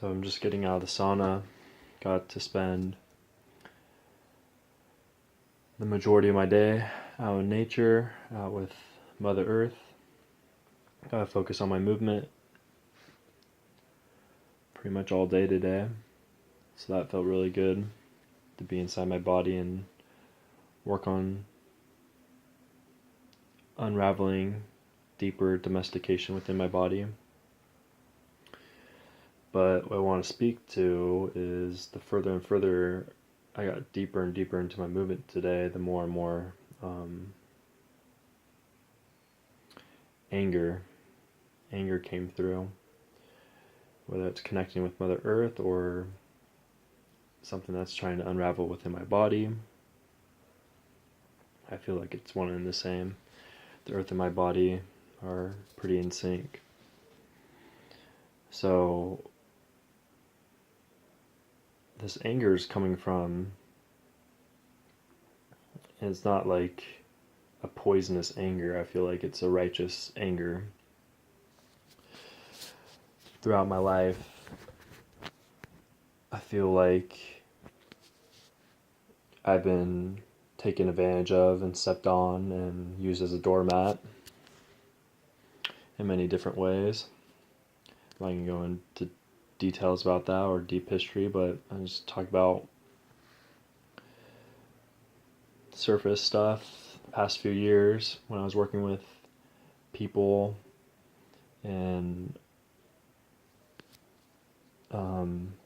So I'm just getting out of the sauna. Got to spend the majority of my day out in nature, out with Mother Earth. Got to focus on my movement pretty much all day today. So that felt really good to be inside my body and work on unraveling deeper domestication within my body. But what I want to speak to is the further and further I got deeper and deeper into my movement today, the more and more anger came through, whether it's connecting with Mother Earth or something that's trying to unravel within my body. I feel like it's one and the same. The earth and my body are pretty in sync. So this anger is coming from, and it's not like a poisonous anger. I feel like it's a righteous anger. Throughout my life, I feel like I've been taken advantage of and stepped on and used as a doormat in many different ways. I'm not going to go into details about that or deep history, but I just talk about surface stuff the past few years when I was working with people and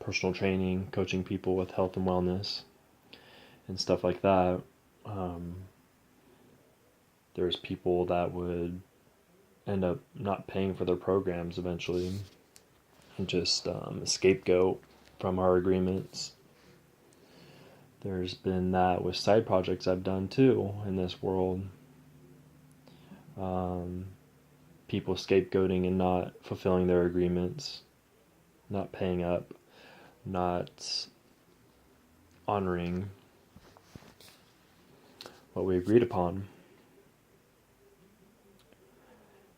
personal training, coaching people with health and wellness and stuff like that. There's people that would end up not paying for their programs eventually and just scapegoat from our agreements. There's been that with side projects I've done too in this world. People scapegoating and not fulfilling their agreements, not paying up, not honoring what we agreed upon.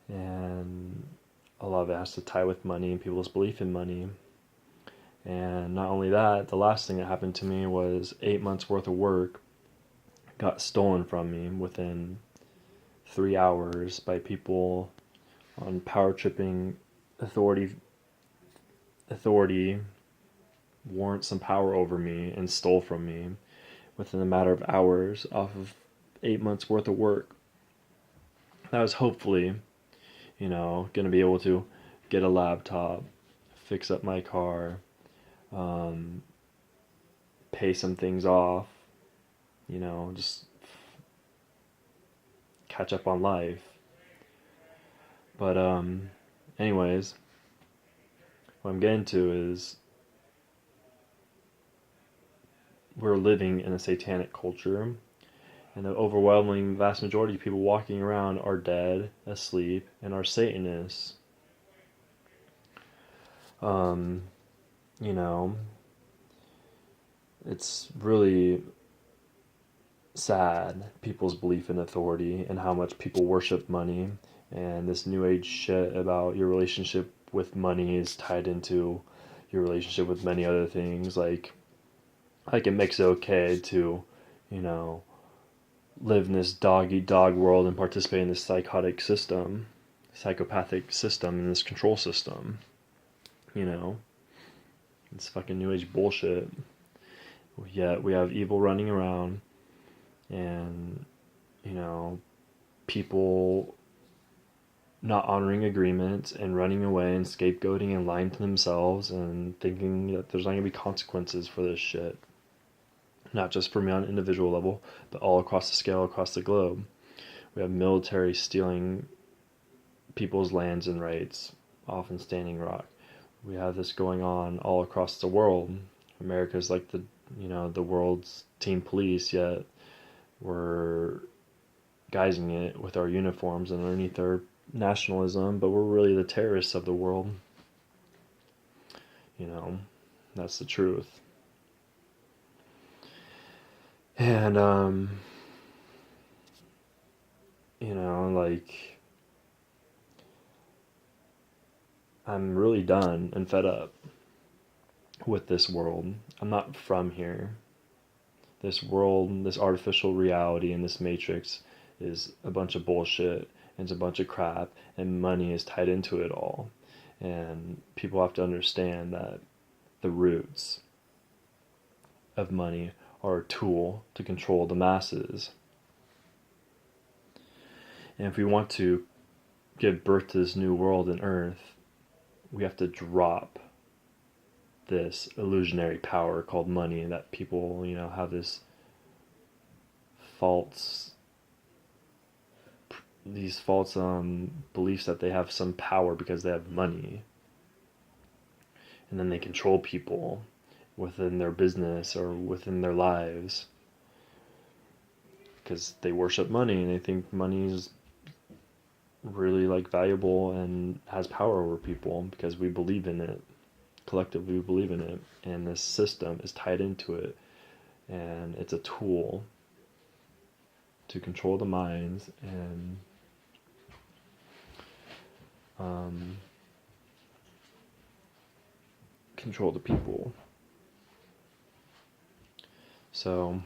And a lot of it has to tie with money and people's belief in money. And not only that, the last thing that happened to me was 8 months worth of work got stolen from me within 3 hours by people on power tripping authority warrant some power over me and stole from me within a matter of hours off of 8 months worth of work. I was hopefully, going to be able to get a laptop, fix up my car, pay some things off, just catch up on life. But anyways, what I'm getting to is we're living in a satanic culture, and the overwhelming vast majority of people walking around are dead, asleep, and are Satanists. It's really sad, people's belief in authority and how much people worship money, and this new age shit about your relationship with money is tied into your relationship with many other things, like it makes it okay to, live in this dog eat dog world and participate in this psychopathic system, in this control system. It's fucking new age bullshit. Yet we have evil running around, and people not honoring agreements and running away and scapegoating and lying to themselves and thinking that there's not going to be consequences for this shit. Not just for me on an individual level, but all across the scale, across the globe. We have military stealing people's lands and rights, often Standing Rock. We have this going on all across the world. America's like the world's team police, yet we're guising it with our uniforms and underneath our nationalism, but we're really the terrorists of the world. That's the truth. And I'm really done and fed up with this world. I'm not from here. This world, this artificial reality and this matrix is a bunch of bullshit and it's a bunch of crap, and money is tied into it all. And people have to understand that the roots of money are a tool to control the masses. And if we want to give birth to this new world and earth, we have to drop this illusionary power called money, and that people, have this false beliefs that they have some power because they have money, and then they control people within their business or within their lives because they worship money and they think money is really valuable and has power over people because we believe in it. Collectively we believe in it, and this system is tied into it, and it's a tool to control the minds and control the people. So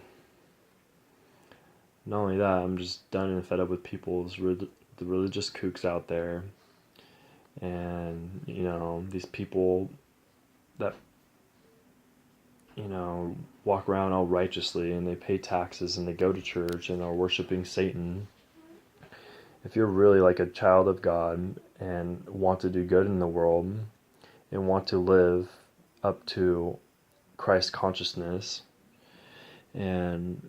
not only that, I'm just done and fed up with the religious kooks out there, and these people that walk around all righteously and they pay taxes and they go to church and are worshiping Satan. If you're really a child of God and want to do good in the world and want to live up to Christ consciousness and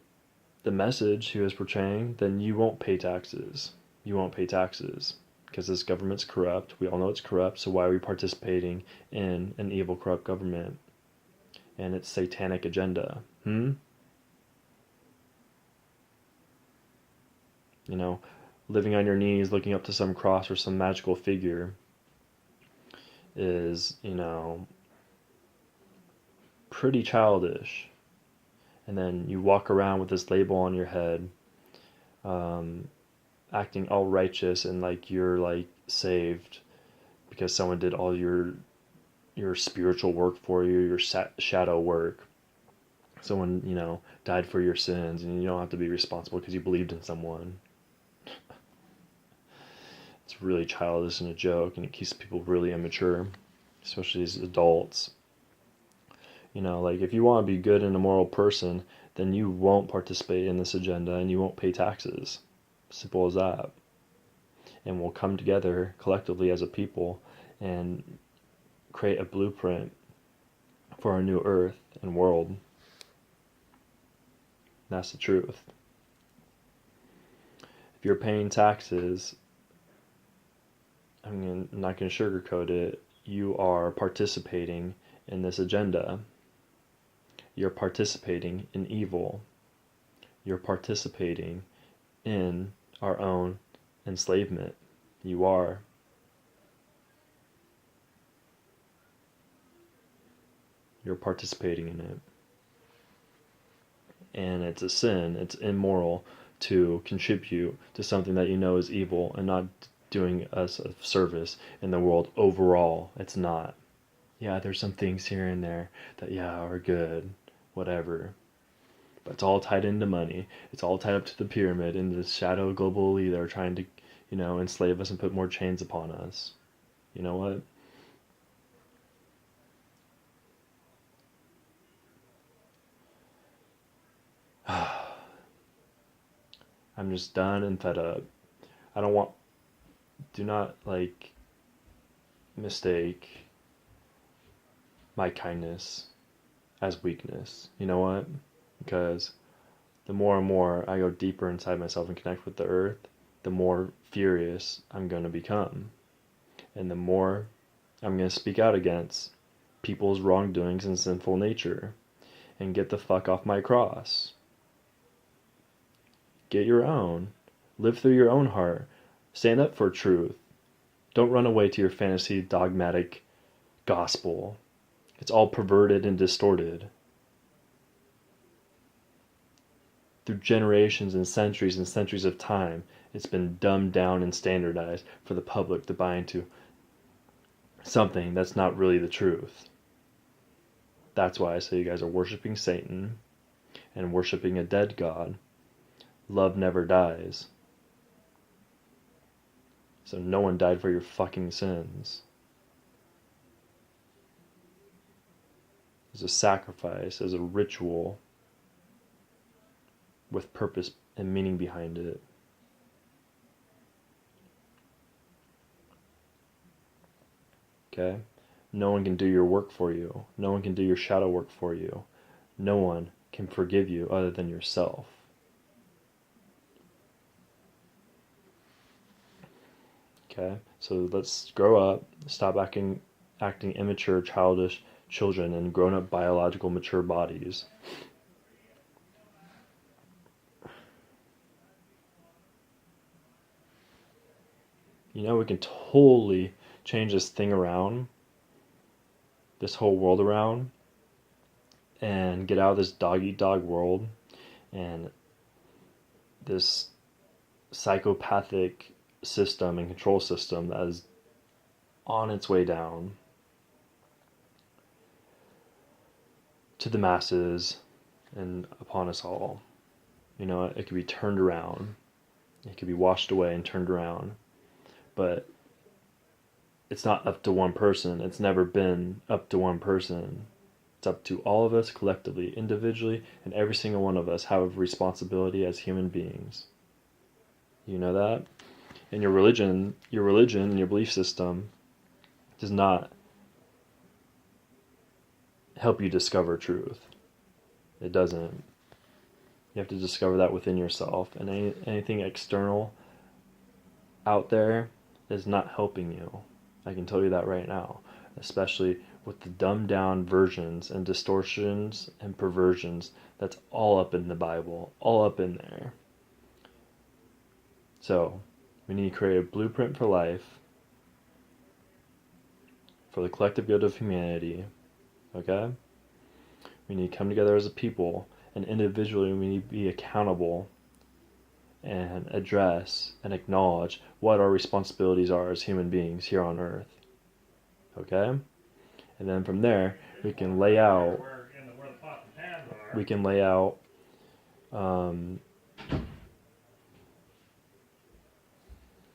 the message he was portraying, then you won't pay taxes. You won't pay taxes because this government's corrupt. We all know it's corrupt, so why are we participating in an evil, corrupt government and its satanic agenda? Living on your knees, looking up to some cross or some magical figure is, pretty childish. And then you walk around with this label on your head, acting all righteous and you're saved because someone did all your spiritual work for you, your shadow work. Someone, died for your sins, and you don't have to be responsible because you believed in someone. It's really childish and a joke, and it keeps people really immature, especially as adults. If you want to be good and a moral person, then you won't participate in this agenda and you won't pay taxes. Simple as that. And we'll come together collectively as a people and create a blueprint for our new earth and world. That's the truth. If you're paying taxes, I'm not going to sugarcoat it, you are participating in this agenda. You're participating in evil. You're participating in our own enslavement. You are. You're participating in it. And it's a sin, it's immoral to contribute to something that you know is evil and not doing us a service in the world overall. It's not. Yeah, there's some things here and there that, are good, whatever. But it's all tied into money. It's all tied up to the pyramid and the shadow global elite that are trying to, enslave us and put more chains upon us. You know what? I'm just done and fed up. Do not mistake my kindness as weakness. You know what? Because the more and more I go deeper inside myself and connect with the earth, the more furious I'm going to become. And the more I'm going to speak out against people's wrongdoings and sinful nature and get the fuck off my cross. Get your own. Live through your own heart. Stand up for truth. Don't run away to your fantasy dogmatic gospel. It's all perverted and distorted. Through generations and centuries of time, it's been dumbed down and standardized for the public to buy into something that's not really the truth. That's why I say you guys are worshiping Satan and worshiping a dead God. Love never dies. So no one died for your fucking sins. As a sacrifice, as a ritual with purpose and meaning behind it. Okay? No one can do your work for you. No one can do your shadow work for you. No one can forgive you other than yourself. Okay? So let's grow up, stop acting immature, childish children in grown-up biological mature bodies. You know, we can totally change this thing around, this whole world around, and get out of this dog-eat-dog world and this psychopathic system and control system that is on its way down to the masses and upon us all. You know, it could be turned around. It could be washed away and turned around. But it's not up to one person. It's never been up to one person. It's up to all of us collectively, individually, and every single one of us have a responsibility as human beings. You know that? And your religion and your belief system does not help you discover truth. It doesn't. You have to discover that within yourself. And anything external out there is not helping you. I can tell you that right now. Especially with the dumbed down versions and distortions and perversions that's all up in the Bible, all up in there. So, we need to create a blueprint for life, for the collective good of humanity, okay? We need to come together as a people, and individually we need to be accountable and address and acknowledge what our responsibilities are as human beings here on Earth, okay? And then from there, we can lay out